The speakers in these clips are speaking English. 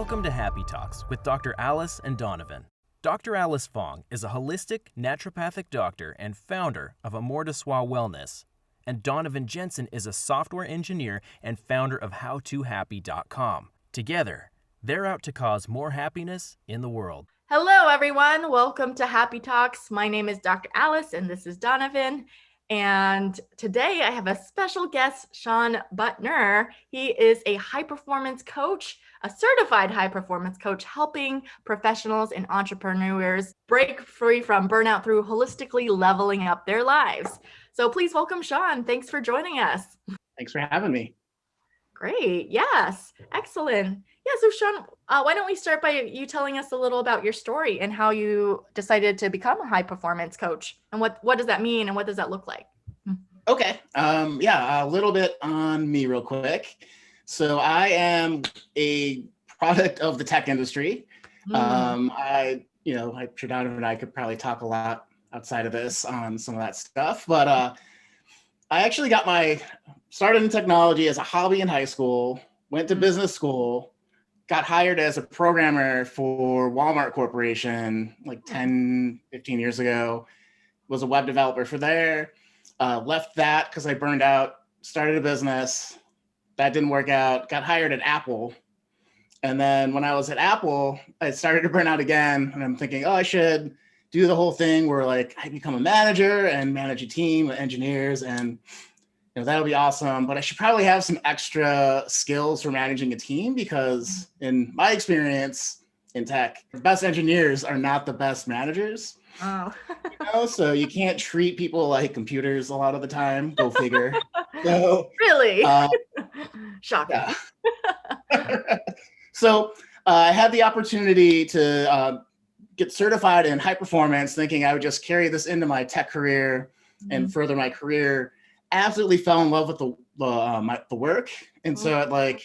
Welcome to Happy Talks with Dr. Alice and Donovan. Dr. Alice Fong is a holistic naturopathic doctor and founder of Amour de Soi Wellness. And Donovon Jenson is a software engineer and founder of HowToHappy.com. Together, they're out to cause more happiness in the world. Hello, everyone. Welcome to Happy Talks. My name is Dr. Alice, and this is Donovan. And today I have a special guest, Shawn Buttner. He is a high-performance coach, a certified high-performance coach, helping professionals and entrepreneurs break free from burnout through holistically leveling up their lives. So please welcome Shawn. Thanks for joining us. Thanks for having me. Great. Yes. Excellent. Yeah. So Shawn, why don't we start by you telling us a little about your story and how you decided to become a high performance coach, and what does that mean and what does that look like? Okay. A little bit on me real quick. So I am a product of the tech industry. I'm sure Donovan and I could probably talk a lot outside of this on some of that stuff, but I actually started in technology as a hobby in high school, went to business school, got hired as a programmer for Walmart Corporation like 10, 15 years ago, was a web developer for there, left that because I burned out, started a business, that didn't work out, got hired at Apple. And then when I was at Apple, I started to burn out again, and I'm thinking, I should do the whole thing where like I become a manager and manage a team of engineers, and that'll be awesome. But I should probably have some extra skills for managing a team, because in my experience in tech, the best engineers are not the best managers. Oh. So you can't treat people like computers a lot of the time. Go figure. So, really? Shocking. Yeah. So I had the opportunity to get certified in high performance, thinking I would just carry this into my tech career and further my career. Absolutely fell in love with the work. And so at like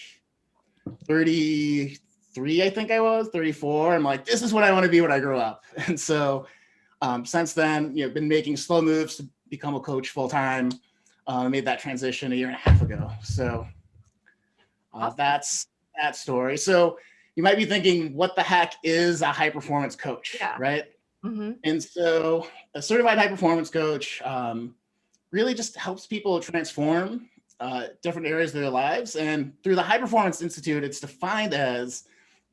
33, I think I was 34, I'm like, this is what I want to be when I grow up. And so since then, been making slow moves to become a coach full time. Made that transition a year and a half ago. So Awesome. That's that story. So you might be thinking, what the heck is a high performance coach, right? Mm-hmm. And so a certified high performance coach really just helps people transform different areas of their lives. And through the High Performance Institute, it's defined as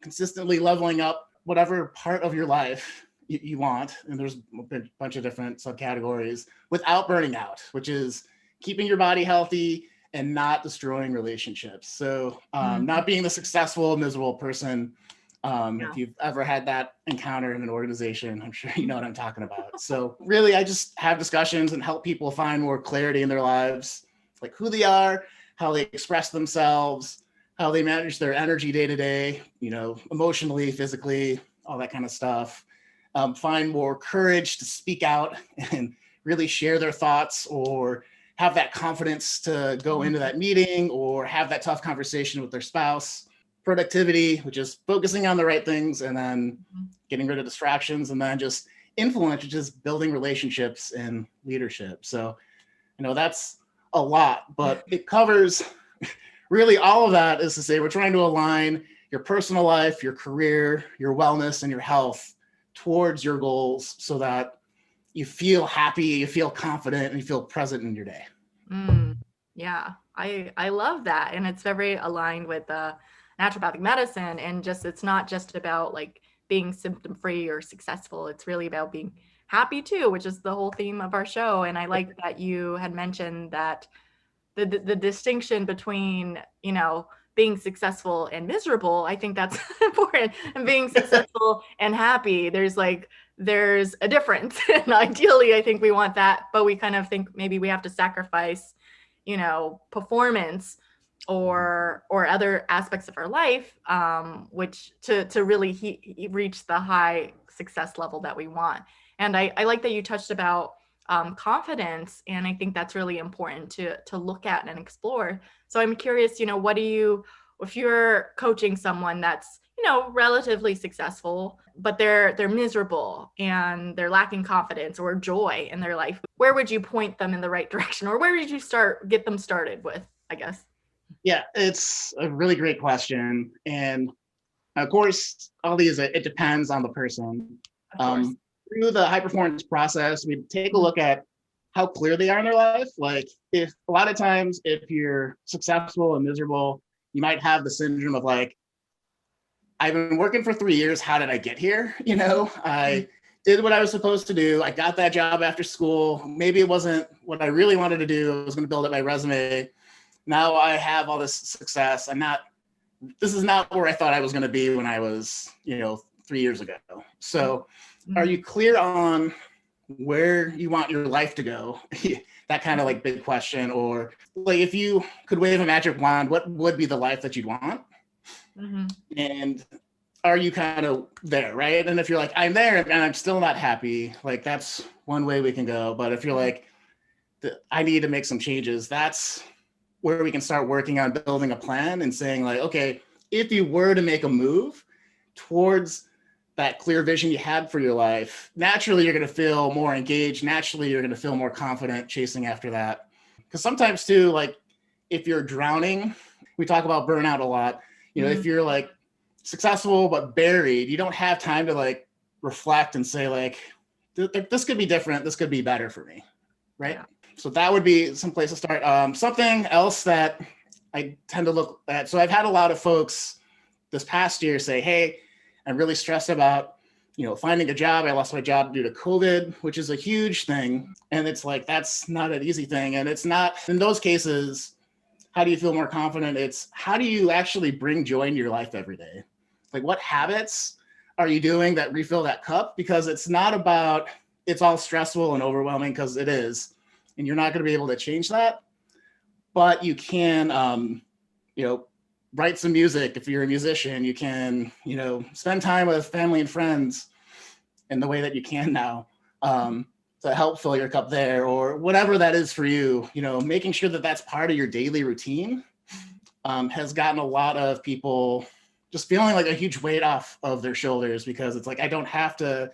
consistently leveling up whatever part of your life you want. And there's a bunch of different subcategories without burning out, which is keeping your body healthy and not destroying relationships. So not being the successful, miserable person. If you've ever had that encounter in an organization, I'm sure you know what I'm talking about. So really, I just have discussions and help people find more clarity in their lives, like who they are, how they express themselves, how they manage their energy day to day, emotionally, physically, all that kind of stuff. Find more courage to speak out and really share their thoughts, or have that confidence to go into that meeting or have that tough conversation with their spouse. Productivity, which is focusing on the right things and then getting rid of distractions, and then just influence, which is building relationships and leadership. So, that's a lot, but it covers really all of that. Is to say, we're trying to align your personal life, your career, your wellness, and your health towards your goals so that you feel happy, you feel confident, and you feel present in your day. Yeah, I love that. And it's very aligned with naturopathic medicine, and it's not just about like being symptom free or successful. It's really about being happy too, which is the whole theme of our show. And I like that you had mentioned that the distinction between, being successful and miserable. I think that's important. And being successful and happy, there's a difference. And ideally, I think we want that, but we kind of think maybe we have to sacrifice, performance or other aspects of our life, which to really reach the high success level that we want. And I like that you touched about confidence, and I think that's really important to look at and explore. So I'm curious, if you're coaching someone that's relatively successful, but they're miserable and they're lacking confidence or joy in their life, where would you point them in the right direction, or where did you get them started with, I guess? Yeah, it's a really great question. And Of course, all these, it depends on the person. Of course. Through the high performance process, we take a look at how clear they are in their life. Like, if a lot of times, if you're successful and miserable, you might have the syndrome of like, I've been working for 3 years. How did I get here? I did what I was supposed to do. I got that job after school. Maybe it wasn't what I really wanted to do. I was going to build up my resume. Now I have all this success. This is not where I thought I was going to be when I was, 3 years ago. So are you clear on where you want your life to go? That kind of like big question. Or like, if you could wave a magic wand, what would be the life that you'd want? And are you kind of there, right? And if you're like, I'm there and I'm still not happy, like that's one way we can go. But if you're like, I need to make some changes, that's where we can start working on building a plan and saying like, okay, if you were to make a move towards that clear vision you had for your life, naturally you're going to feel more engaged. Naturally, you're going to feel more confident chasing after that. Because sometimes too, like if you're drowning, we talk about burnout a lot. If you're like successful but buried, you don't have time to like reflect and say like, this could be different. This could be better for me, right? Yeah. So that would be some place to start. Something else that I tend to look at. So I've had a lot of folks this past year say, hey, I'm really stressed about, finding a job. I lost my job due to COVID, which is a huge thing. And it's like, that's not an easy thing. And it's not, in those cases, how do you feel more confident? It's how do you actually bring joy into your life every day? Like what habits are you doing that refill that cup? Because it's not about, it's all stressful and overwhelming, because it is. And you're not going to be able to change that, but you can, write some music. If you're a musician, you can, spend time with family and friends in the way that you can now, to help fill your cup there, or whatever that is for you. Making sure that that's part of your daily routine has gotten a lot of people just feeling like a huge weight off of their shoulders, because it's like, I don't have to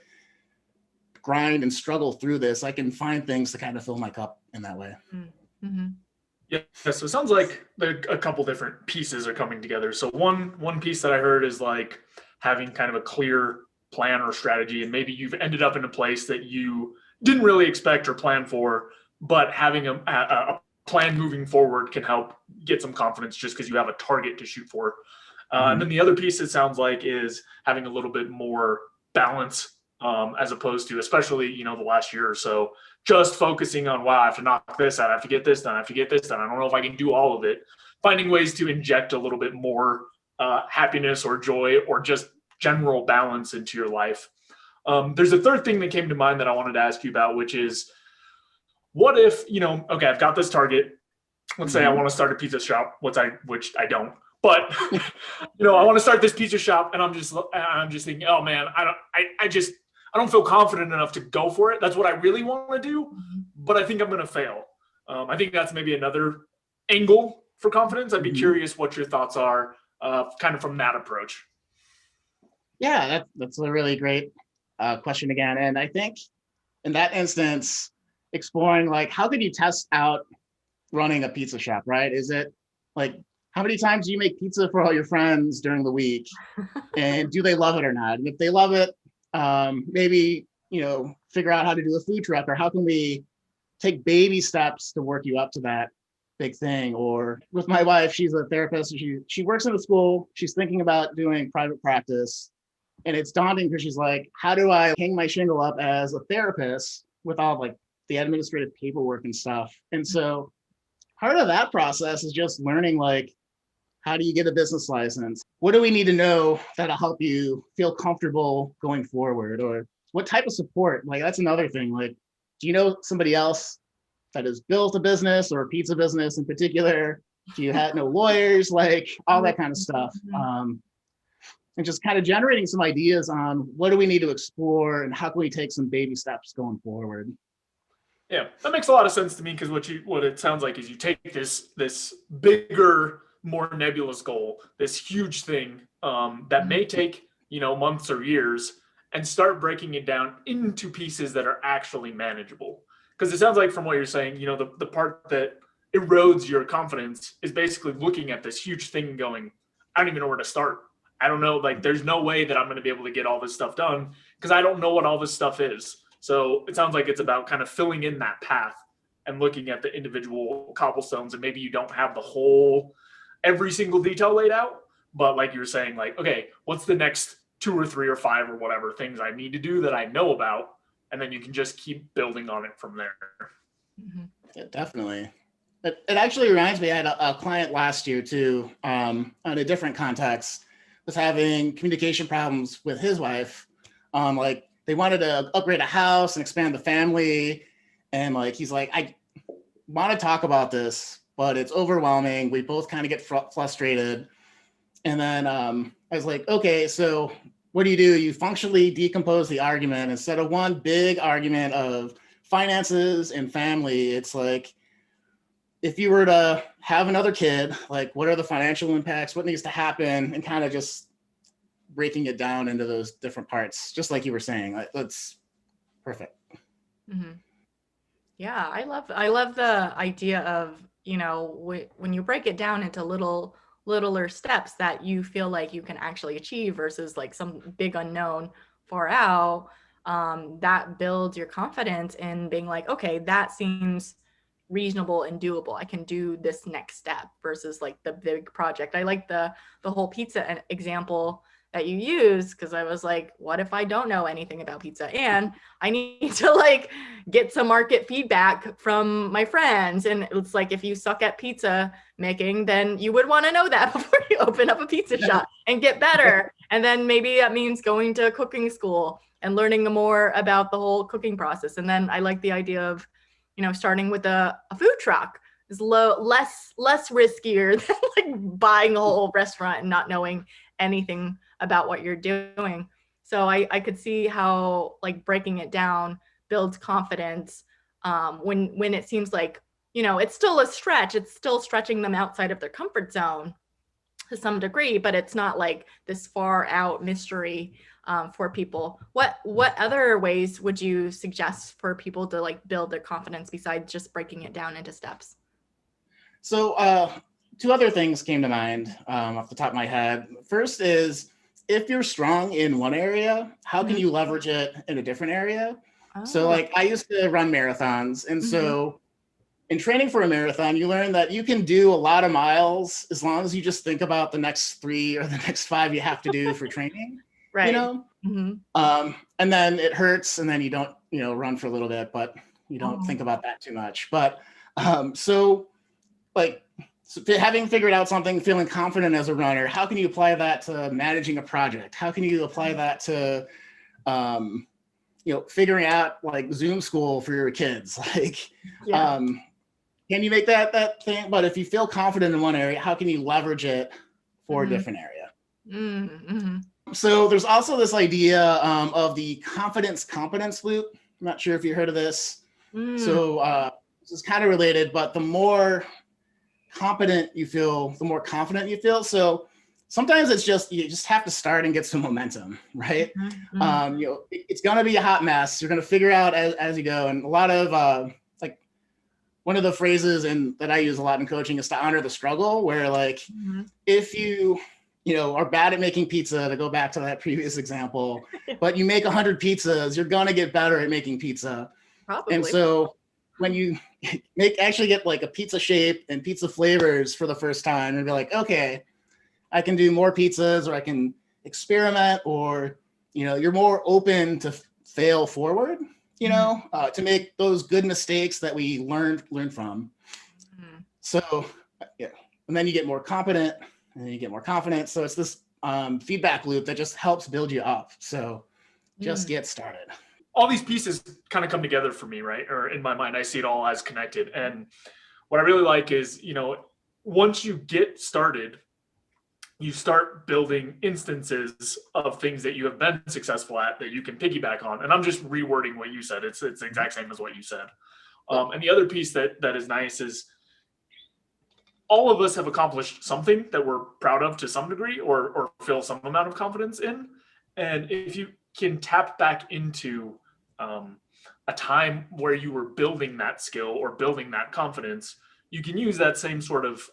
grind and struggle through this. I can find things to kind of fill my cup in that way. Mm-hmm. Yeah, so it sounds like a couple different pieces are coming together. So one piece that I heard is like having kind of a clear plan or strategy, and maybe you've ended up in a place that you didn't really expect or plan for, but having a plan moving forward can help get some confidence just because you have a target to shoot for. And then the other piece, it sounds like, is having a little bit more balance, as opposed to, especially, the last year or so, just focusing on, wow, I have to knock this out, I have to get this done, I have to get this done. I don't know if I can do all of it. Finding ways to inject a little bit more happiness or joy or just general balance into your life. There's a third thing that came to mind that I wanted to ask you about, which is, what if, okay, I've got this target. Let's say I want to start a pizza shop, which I don't. But I want to start this pizza shop, and I'm just thinking, oh man, I don't feel confident enough to go for it. That's what I really want to do, but I think I'm going to fail. I think that's maybe another angle for confidence. I'd be curious what your thoughts are, kind of from that approach. Yeah, that's a really great question again. And I think in that instance, exploring like, how could you test out running a pizza shop, right? Is it like, how many times do you make pizza for all your friends during the week? And do they love it or not? And if they love it, maybe, figure out how to do a food truck, or how can we take baby steps to work you up to that big thing? Or with my wife, she's a therapist. She works in a school. She's thinking about doing private practice. And it's daunting because she's like, how do I hang my shingle up as a therapist with all like the administrative paperwork and stuff? And so part of that process is just learning, like, how do you get a business license? What do we need to know that'll help you feel comfortable going forward? Or what type of support? Like, that's another thing. Like, do you know somebody else that has built a business, or a pizza business in particular? Do you have no lawyers? Like, all that kind of stuff. And just kind of generating some ideas on what do we need to explore, and how can we take some baby steps going forward? Yeah, that makes a lot of sense to me, because what it sounds like is you take this bigger, more nebulous goal, this huge thing that may take months or years, and start breaking it down into pieces that are actually manageable. Because it sounds like, from what you're saying, the part that erodes your confidence is basically looking at this huge thing and going, I don't even know where to start. I don't know, like there's no way that I'm going to be able to get all this stuff done because I don't know what all this stuff is. So it sounds like it's about kind of filling in that path and looking at the individual cobblestones, and maybe you don't have the whole, every single detail laid out, but like you were saying, like, okay, what's the next 2 or 3 or 5 or whatever things I need to do that I know about, and then you can just keep building on it from there. Mm-hmm. Yeah, definitely. It actually reminds me, I had a client last year too, on a different context, was having communication problems with his wife. Like they wanted to upgrade a house and expand the family. And like, he's like, I want to talk about this, but it's overwhelming. We both kind of get frustrated. And then I was like, okay, so what do? You functionally decompose the argument. Instead of one big argument of finances and family, it's like, if you were to have another kid, like what are the financial impacts? What needs to happen? And kind of just breaking it down into those different parts, just like you were saying. Like, that's perfect. Mm-hmm. Yeah, I love the idea of, you know, when you break it down into littler steps that you feel like you can actually achieve versus like some big unknown far out, that builds your confidence in being like, okay, that seems reasonable and doable. I can do this next step versus like the big project. I like the whole pizza example that you use, because I was like, what if I don't know anything about pizza and I need to like get some market feedback from my friends? And it's like, if you suck at pizza making, then you would want to know that before you open up a pizza shop and get better. And then maybe that means going to cooking school and learning more about the whole cooking process. And then I like the idea of, you know, starting with a food truck is less riskier than like buying a whole restaurant and not knowing anything about what you're doing. So I could see how like breaking it down builds confidence, when it seems like, you know, it's still a stretch. It's still stretching them outside of their comfort zone to some degree, but it's not like this far out mystery for people. What other ways would you suggest for people to like build their confidence besides just breaking it down into steps? So 2 other things came to mind off the top of my head. First is, if you're strong in one area, how can you leverage it in a different area? Oh. So like I used to run marathons. And so in training for a marathon, you learn that you can do a lot of miles as long as you just think about the next 3 or the next 5 you have to do for training. Right. You know? And then it hurts, and then you don't, you know, run for a little bit, but you don't think about that too much. But so having figured out something, feeling confident as a runner, how can you apply that to managing a project? How can you apply that to, you know, figuring out like Zoom school for your kids? Like, can you make that thing? But if you feel confident in one area, how can you leverage it for a different area? So there's also this idea of the confidence-competence loop. I'm not sure if you heard of this. So this is kind of related, but the more competent you feel, the more confident you feel. So sometimes it's just, you just have to start and get some momentum, right? You know, it's going to be a hot mess. You're going to figure out as you go. And a lot of like one of the phrases that I use a lot in coaching is to honor the struggle, where like if you know, are bad at making pizza, to go back to that previous example, but you make 100 pizzas, you're going to get better at making pizza. Probably. And so when you actually get like a pizza shape and pizza flavors for the first time, and be like, okay, I can do more pizzas, or I can experiment, or, you know, you're more open to fail forward, you know, to make those good mistakes that we learn from. So, yeah. And then you get more competent, and then you get more confident. So it's this feedback loop that just helps build you up. So just get started. All these pieces kind of come together for me, right? Or in my mind, I see it all as connected. And what I really like is, you know, once you get started, you start building instances of things that you have been successful at that you can piggyback on. And I'm just rewording what you said. It's the exact same as what you said. And the other piece that is nice is all of us have accomplished something that we're proud of to some degree, or feel some amount of confidence in. And if you can tap back into a time where you were building that skill or building that confidence, you can use that same sort of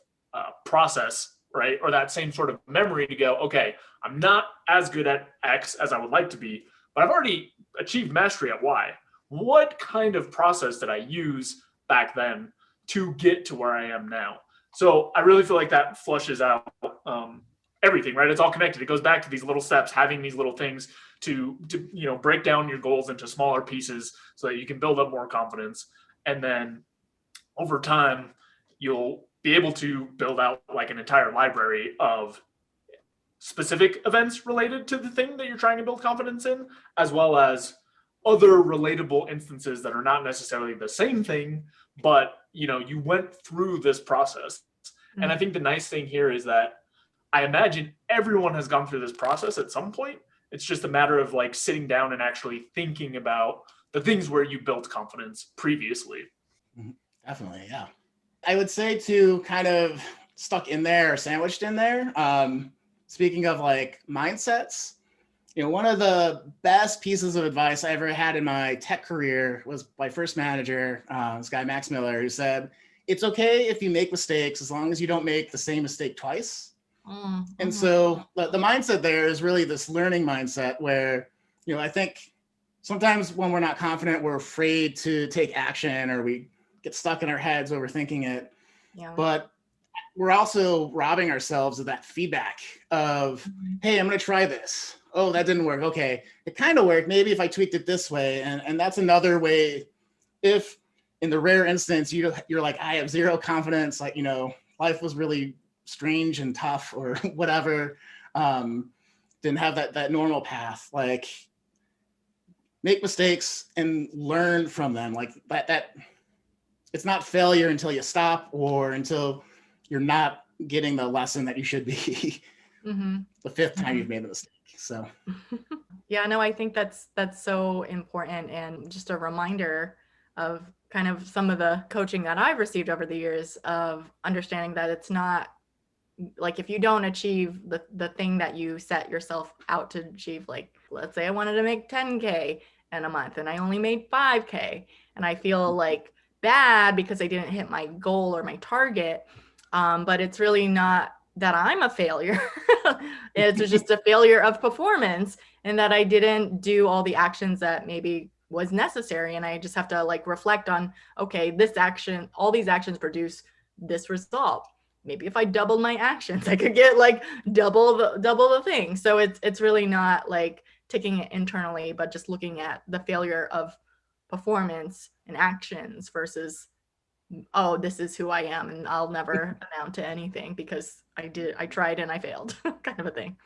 process right? Or that same sort of memory to go, okay, I'm not as good at X as I would like to be, but I've already achieved mastery at Y. What kind of process did I use back then to get to where I am now? So I really feel like that flushes out everything, right? It's all connected. It goes back to these little steps, having these little things to break down your goals into smaller pieces so that you can build up more confidence. And then over time, you'll be able to build out like an entire library of specific events related to the thing that you're trying to build confidence in, as well as other relatable instances that are not necessarily the same thing, but you went through this process. Mm-hmm. And I think the nice thing here is that I imagine everyone has gone through this process at some point. It's just a matter of like sitting down and actually thinking about the things where you built confidence previously. Definitely, yeah. I would say too, kind of stuck in there or sandwiched in there. Speaking of like mindsets, one of the best pieces of advice I ever had in my tech career was my first manager, this guy, Max Miller, who said, it's okay if you make mistakes as long as you don't make the same mistake twice. Mm-hmm. And so the mindset there is really this learning mindset where, I think sometimes when we're not confident, we're afraid to take action or we get stuck in our heads overthinking it. Yeah. But we're also robbing ourselves of that feedback of, hey, I'm going to try this. Oh, that didn't work. Okay, it kind of worked. Maybe if I tweaked it this way. And that's another way. If in the rare instance, you're like, I have zero confidence, like, life was really strange and tough or whatever, didn't have that normal path, like make mistakes and learn from them. Like that it's not failure until you stop or until you're not getting the lesson that you should be the fifth time you've made the mistake. So yeah, no, I think that's so important, and just a reminder of kind of some of the coaching that I've received over the years of understanding that it's not like if you don't achieve the thing that you set yourself out to achieve, like let's say I wanted to make 10K in a month and I only made 5K and I feel like bad because I didn't hit my goal or my target. But it's really not that I'm a failure. It's just a failure of performance and that I didn't do all the actions that maybe was necessary. And I just have to like reflect on, okay, all these actions produce this result. Maybe if I doubled my actions, I could get like double the thing. So it's really not like taking it internally, but just looking at the failure of performance and actions versus, oh, this is who I am and I'll never amount to anything because I tried and I failed kind of a thing.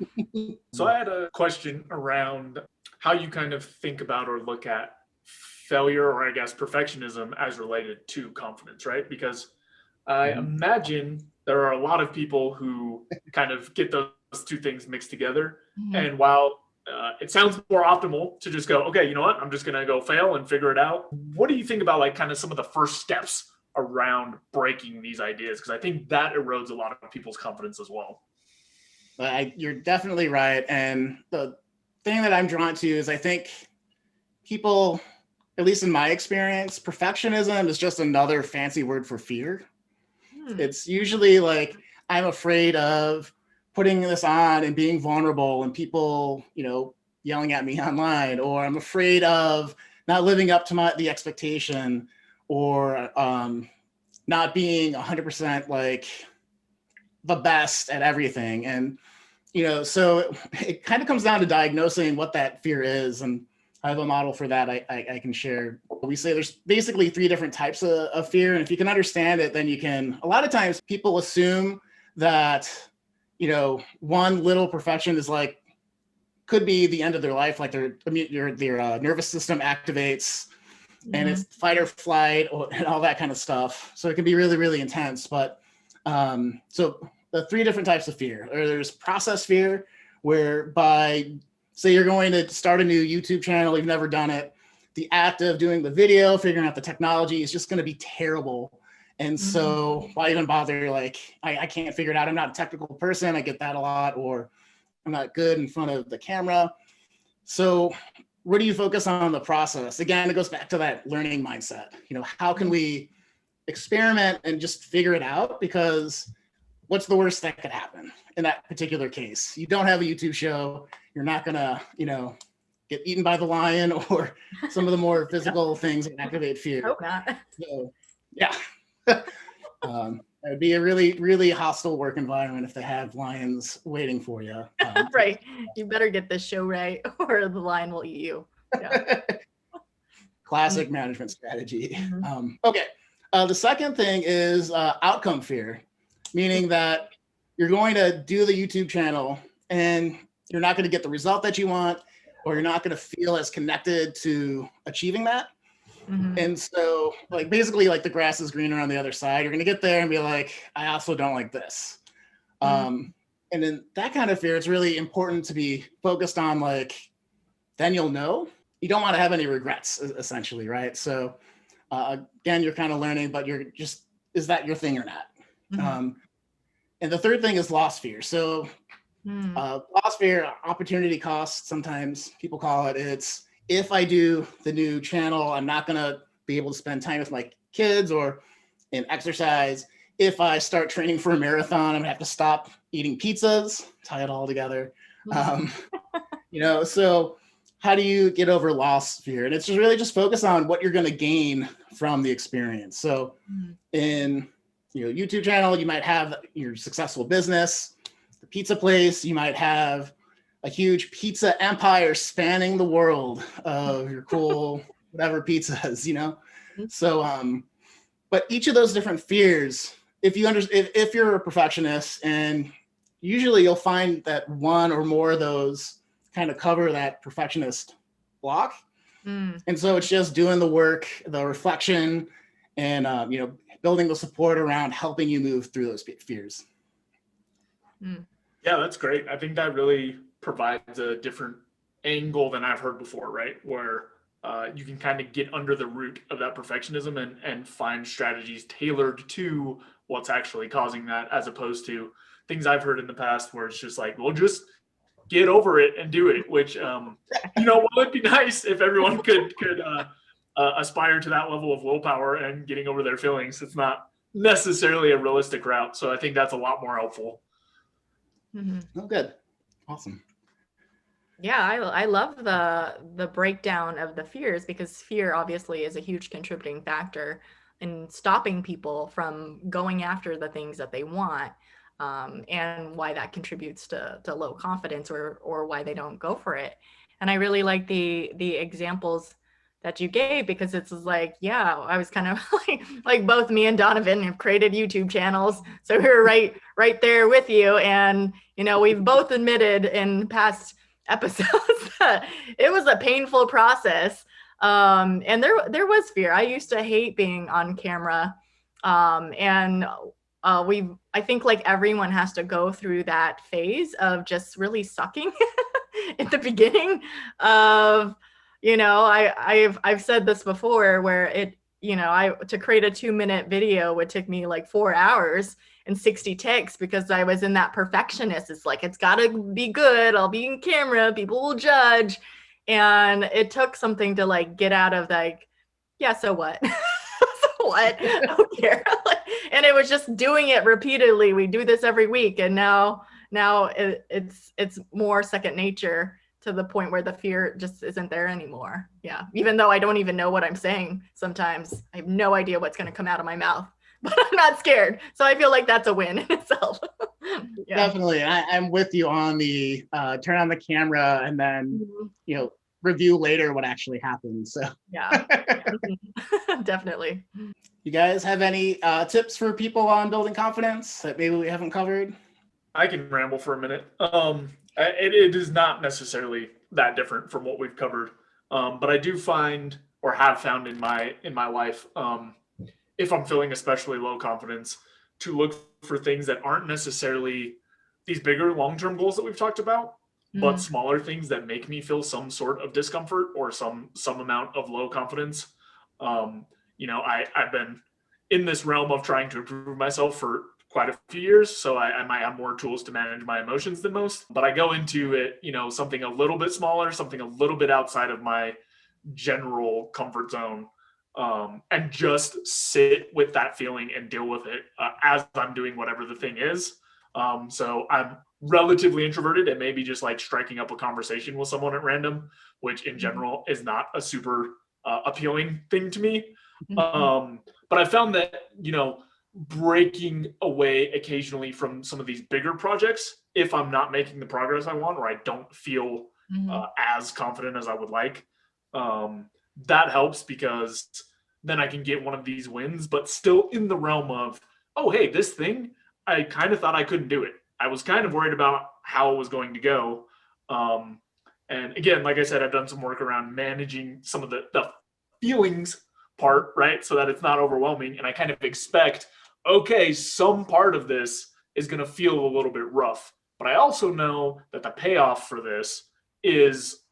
So I had a question around how you kind of think about or look at failure, or I guess perfectionism, as related to confidence, right? Because I imagine there are a lot of people who kind of get those two things mixed together. And while it sounds more optimal to just go, okay, you know what, I'm just going to go fail and figure it out. What do you think about like kind of some of the first steps around breaking these ideas? Because I think that erodes a lot of people's confidence as well. You're definitely right. And the thing that I'm drawn to is I think people, at least in my experience, perfectionism is just another fancy word for fear. It's usually like, I'm afraid of putting this on and being vulnerable and people, yelling at me online, or I'm afraid of not living up to the expectation, or not being 100% like the best at everything. And, so it kind of comes down to diagnosing what that fear is. And I have a model for that I can share. We say there's basically 3 different types of fear. And if you can understand it, then you can, a lot of times people assume that, one little perfection is like, could be the end of their life. Like their nervous system activates and it's fight or flight and all that kind of stuff. So it can be really, really intense. But so the 3 different types of fear, or there's process fear, whereby say you're going to start a new YouTube channel, you've never done it. The act of doing the video, figuring out the technology is just going to be terrible. And so why even bother? Like, I can't figure it out. I'm not a technical person. I get that a lot, or I'm not good in front of the camera. So where do you focus on the process? Again, it goes back to that learning mindset. How can we experiment and just figure it out? Because what's the worst that could happen in that particular case? You don't have a YouTube show. You're not gonna, get eaten by the lion or some of the more physical things that activate fear. Hope not. So, yeah. It would be a really, really hostile work environment if they have lions waiting for you. Right. You better get this show right or the lion will eat you. Yeah. Classic management strategy. Mm-hmm. Okay. The second thing is outcome fear, meaning that you're going to do the YouTube channel and you're not going to get the result that you want, or you're not going to feel as connected to achieving that. Mm-hmm. And so, basically, the grass is greener on the other side. You're going to get there and be like, I also don't like this. Mm-hmm. And in that kind of fear, it's really important to be focused on, then you'll know. You don't want to have any regrets, essentially, right? So, again, you're kind of learning, but is that your thing or not? Mm-hmm. And the third thing is loss fear. So, loss fear, opportunity cost, sometimes people call it. It's, if I do the new channel, I'm not going to be able to spend time with my kids or in exercise. If I start training for a marathon, I'm going to have to stop eating pizzas, tie it all together. So how do you get over loss fear? And it's just really just focus on what you're going to gain from the experience. So in YouTube channel, you might have your successful business. The pizza place, you might have a huge pizza empire spanning the world of your cool whatever pizzas, So, but each of those different fears, if you're a perfectionist, and usually you'll find that one or more of those kind of cover that perfectionist block. And so it's just doing the work, the reflection, and building the support around helping you move through those fears. Yeah, that's great. I think that really provides a different angle than I've heard before, right? Where you can kind of get under the root of that perfectionism and find strategies tailored to what's actually causing that, as opposed to things I've heard in the past where it's just well, just get over it and do it, which, well, it'd be nice if everyone could aspire to that level of willpower and getting over their feelings. It's not necessarily a realistic route. So I think that's a lot more helpful. Mm-hmm. Oh, good. Awesome. Yeah, I love the breakdown of the fears, because fear obviously is a huge contributing factor in stopping people from going after the things that they want, and why that contributes to low confidence or why they don't go for it. And I really like the examples that you gave, because it's I was kind of like both me and Donovan have created YouTube channels, so we're right there with you, and we've both admitted in past episodes that it was a painful process, and there was fear. I used to hate being on camera, and I think everyone has to go through that phase of just really sucking at the beginning of, I've said this before, where to create a 2-minute video would take me 4 hours and 60 takes, because I was in that perfectionist. It's it's gotta be good. I'll be in camera. People will judge. And it took something to get out of yeah, so what? So what? I don't care. And it was just doing it repeatedly. We do this every week. And now it's more second nature, to the point where the fear just isn't there anymore. Yeah. Even though I don't even know what I'm saying sometimes. I have no idea what's going to come out of my mouth, but I'm not scared. So I feel like that's a win in itself. Yeah. Definitely. I'm with you on the turn on the camera and then, review later what actually happened. So yeah. Definitely. You guys have any tips for people on building confidence that maybe we haven't covered? I can ramble for a minute. It is not necessarily that different from what we've covered, but I do find, or have found in my life, if I'm feeling especially low confidence, to look for things that aren't necessarily these bigger long-term goals that we've talked about, but smaller things that make me feel some sort of discomfort or some amount of low confidence. I've been in this realm of trying to improve myself for quite a few years, so I might have more tools to manage my emotions than most, but I go into it, something a little bit smaller, something a little bit outside of my general comfort zone, and just sit with that feeling and deal with it as I'm doing whatever the thing is. So I'm relatively introverted, and maybe just like striking up a conversation with someone at random, which in general is not a super appealing thing to me. But I found that, breaking away occasionally from some of these bigger projects, if I'm not making the progress I want, or I don't feel as confident as I would like, that helps, because then I can get one of these wins, but still in the realm of, oh, hey, this thing, I kind of thought I couldn't do it. I was kind of worried about how it was going to go. And again, like I said, I've done some work around managing some of the feelings part, right? So that it's not overwhelming. And I kind of expect, okay, some part of this is going to feel a little bit rough. But I also know that the payoff for this is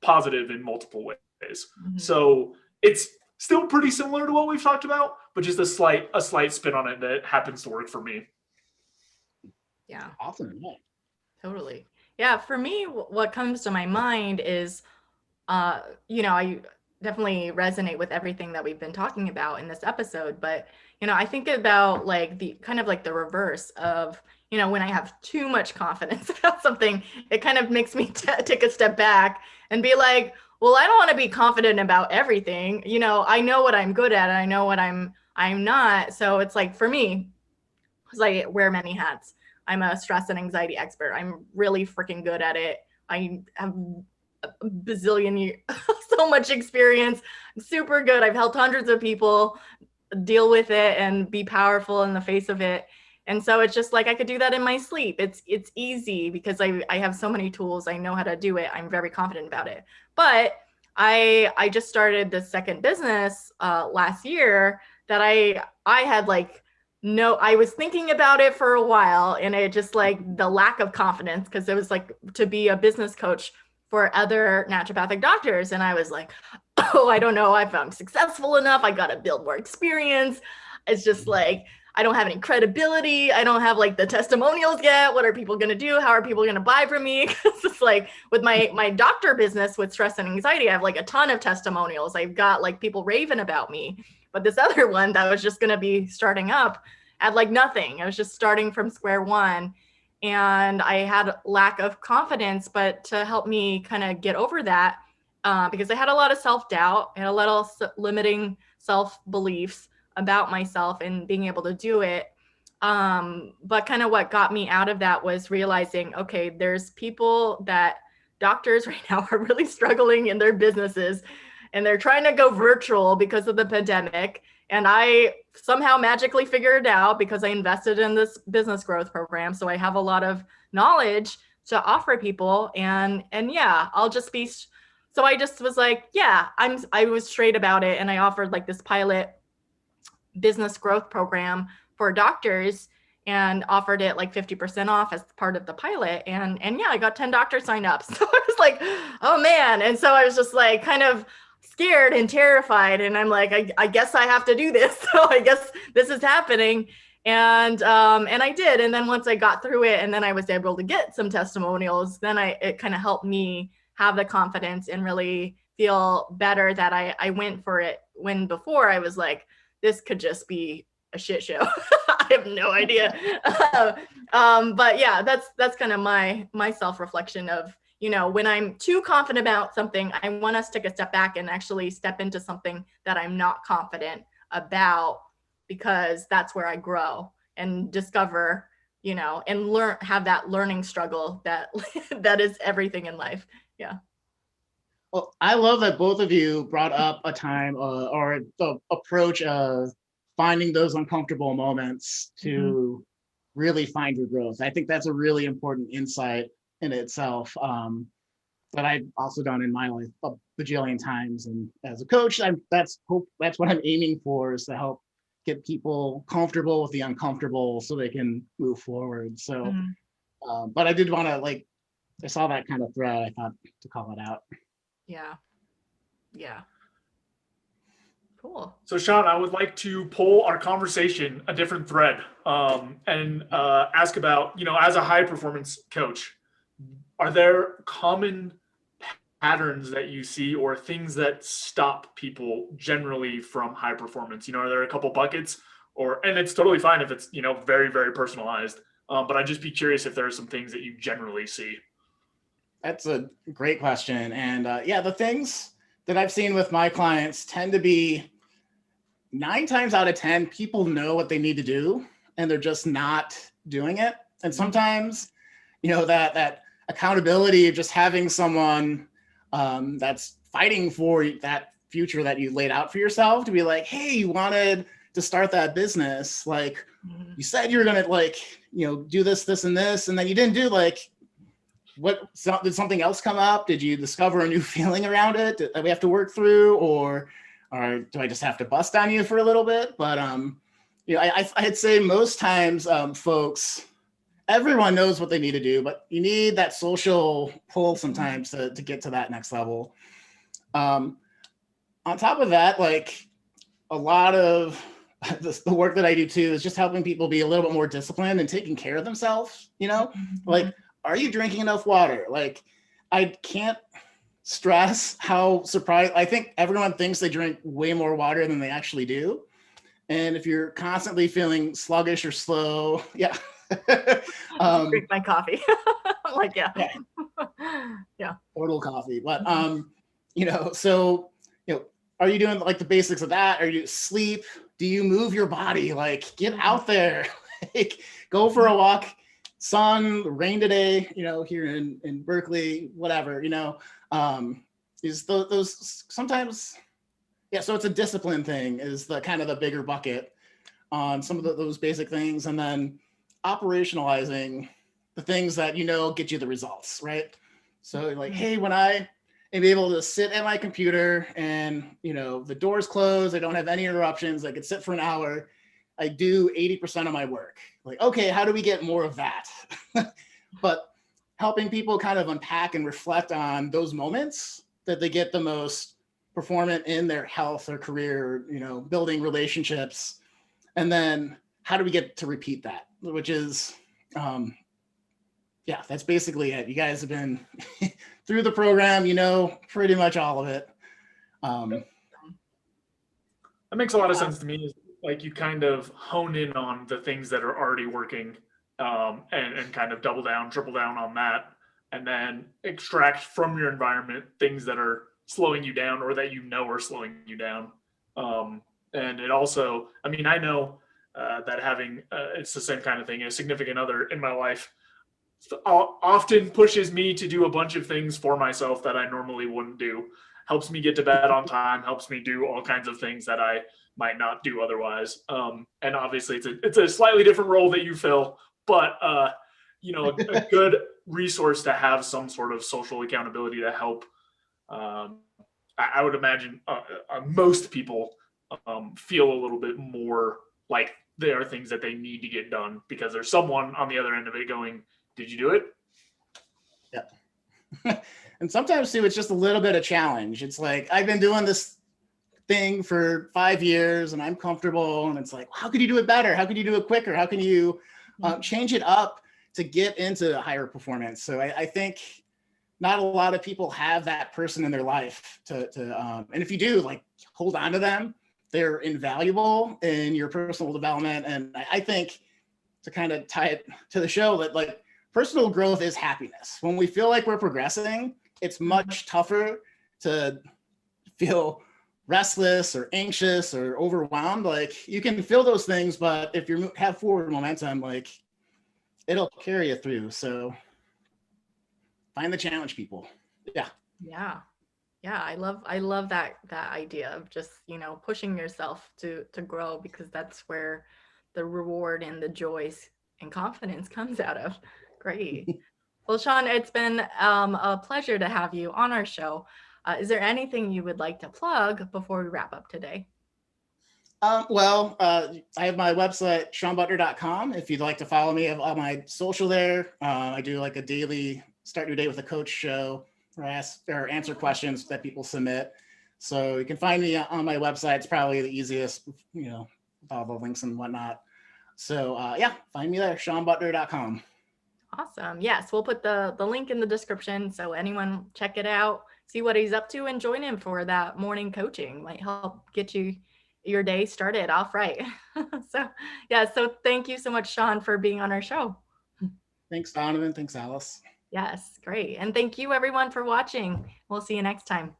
positive in multiple ways. So it's still pretty similar to what we've talked about, but just a slight spin on it that happens to work for me. Yeah. Awesome. Yeah. Totally. Yeah. For me, what comes to my mind is, I definitely resonate with everything that we've been talking about in this episode, but, I think about like the kind of like the reverse of, when I have too much confidence about something, it kind of makes me take a step back and be like, well, I don't want to be confident about everything. I know what I'm good at, and I know what I'm not. So it's like, for me, because I wear many hats, I'm a stress and anxiety expert. I'm really freaking good at it. I have a bazillion years, so much experience. I'm super good. I've helped hundreds of people deal with it and be powerful in the face of it. And so it's just like, I could do that in my sleep. It's easy because I have so many tools. I know how to do it. I'm very confident about it. But I just started this second business last year that I had like, no, I was thinking about it for a while, and it just like the lack of confidence, because it was like to be a business coach for other naturopathic doctors. And I was like, oh, I don't know if I'm successful enough. I got to build more experience. It's just like, I don't have any credibility. I don't have like the testimonials yet. What are people going to do? How are people going to buy from me? Because it's like with my doctor business with stress and anxiety, I have like a ton of testimonials. I've got like people raving about me. But this other one that was just going to be starting up had like nothing. I was just starting from square one. And I had lack of confidence, but to help me kind of get over that, because I had a lot of self-doubt and a lot of limiting self-beliefs about myself and being able to do it. But kind of what got me out of that was realizing, okay, there's doctors right now are really struggling in their businesses, and they're trying to go virtual because of the pandemic. And I somehow magically figured it out because I invested in this business growth program. So I have a lot of knowledge to offer people. And yeah, I'll just be, so I just was like, yeah, I was straight about it. And I offered like this pilot business growth program for doctors and offered it like 50% off as part of the pilot. And yeah, I got 10 doctors signed up. So I was like, oh man. And so I was just like kind of scared and terrified. And I'm like, I guess I have to do this. So I guess this is happening. And I did. And then once I got through it, and then I was able to get some testimonials, then it kind of helped me have the confidence and really feel better that I went for it, when before I was like, this could just be a shit show. I have no idea. But yeah, that's kind of my self-reflection of, when I'm too confident about something, I want us to take a step back and actually step into something that I'm not confident about, because that's where I grow and discover, and learn, have that learning struggle that that is everything in life. Yeah. Well, I love that both of you brought up a time or the approach of finding those uncomfortable moments to really find your growth. I think that's a really important insight in itself, that I've also done in my life a bajillion times. And as a coach, that's what I'm aiming for, is to help get people comfortable with the uncomfortable so they can move forward. So, but I did want to, I saw that kind of thread, I thought to call it out. Yeah. Cool. So Shawn, I would like to pull our conversation a different thread, and ask about, as a high performance coach, are there common patterns that you see, or things that stop people generally from high performance? Are there a couple buckets, and it's totally fine if it's, very, very personalized, But I'd just be curious if there are some things that you generally see. That's a great question. And yeah, the things that I've seen with my clients tend to be 9 times out of 10, people know what they need to do and they're just not doing it. And sometimes, that accountability of just having someone that's fighting for that future that you laid out for yourself to be like, hey, you wanted to start that business. Like you said, you were going to do this, and this, and then you didn't do did something else come up? Did you discover a new feeling around it that we have to work through, or do I just have to bust on you for a little bit? But I'd say most times, folks, everyone knows what they need to do, but you need that social pull sometimes to get to that next level. On top of that, like a lot of the work that I do too is just helping people be a little bit more disciplined and taking care of themselves. Like, are you drinking enough water? Like, I can't stress how surprised. I think everyone thinks they drink way more water than they actually do. And if you're constantly feeling sluggish or slow, yeah. Drink my coffee. Like, yeah. Total coffee. But, so, are you doing like the basics of that? Are you sleep? Do you move your body? Like, get out there, like, go for a walk. Sun, rain today, here in Berkeley, whatever, is those sometimes, yeah. So it's a discipline thing is the kind of the bigger bucket on some of those basic things. And then operationalizing the things that, get you the results, right? So like, hey, when I am able to sit at my computer and, the door's closed, I don't have any interruptions, I could sit for an hour, I do 80% of my work. Like, okay, how do we get more of that? But helping people kind of unpack and reflect on those moments that they get the most performant in their health or career, building relationships. And then how do we get to repeat that? Which is, that's basically it. You guys have been through the program, pretty much all of it. That makes a lot of sense to me. Like you kind of hone in on the things that are already working, and kind of double down, triple down on that, and then extract from your environment things that are slowing you down or that are slowing you down. And it also, I know that having, it's the same kind of thing, a significant other in my life often pushes me to do a bunch of things for myself that I normally wouldn't do, helps me get to bed on time, helps me do all kinds of things that I might not do otherwise. And obviously it's a slightly different role that you fill, but a good resource to have some sort of social accountability to help. I would imagine most people feel a little bit more like there are things that they need to get done because there's someone on the other end of it going, did you do it? Yeah. And sometimes too, it's just a little bit of challenge. It's like, I've been doing this thing for 5 years and I'm comfortable. And it's like, how could you do it better? How could you do it quicker? How can you change it up to get into higher performance? So I think not a lot of people have that person in their life to and if you do, like, hold on to them. They're invaluable in your personal development. And I think to kind of tie it to the show that, like, personal growth is happiness. When we feel like we're progressing, it's much tougher to feel restless or anxious or overwhelmed. Like, you can feel those things, but if you have forward momentum, like, it'll carry you through. So find the challenge, people. Yeah. I love that idea of just, pushing yourself to grow, because that's where the reward and the joys and confidence comes out of. Great. Well, Shawn, it's been a pleasure to have you on our show. Is there anything you would like to plug before we wrap up today? I have my website, ShawnButtner.com. If you'd like to follow me, I have all my social there. I do like a daily Start Your Day with a Coach show where I ask or answer questions that people submit. So you can find me on my website. It's probably the easiest, with all the links and whatnot. So find me there, ShawnButtner.com. Awesome. Yes, we'll put the link in the description so anyone check it out, see what he's up to, and join him for that morning coaching. Might help get your day started off right. So thank you so much, Shawn, for being on our show. Thanks, Donovan. Thanks, Alice. Yes, great. And thank you everyone for watching. We'll see you next time.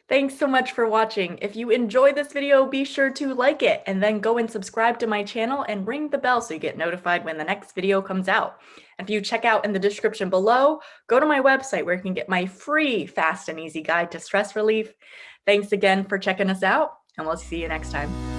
Thanks so much for watching. If you enjoyed this video, be sure to like it and then go and subscribe to my channel and ring the bell so you get notified when the next video comes out. If you check out in the description below, go to my website where you can get my free fast and easy guide to stress relief. Thanks again for checking us out, and we'll see you next time.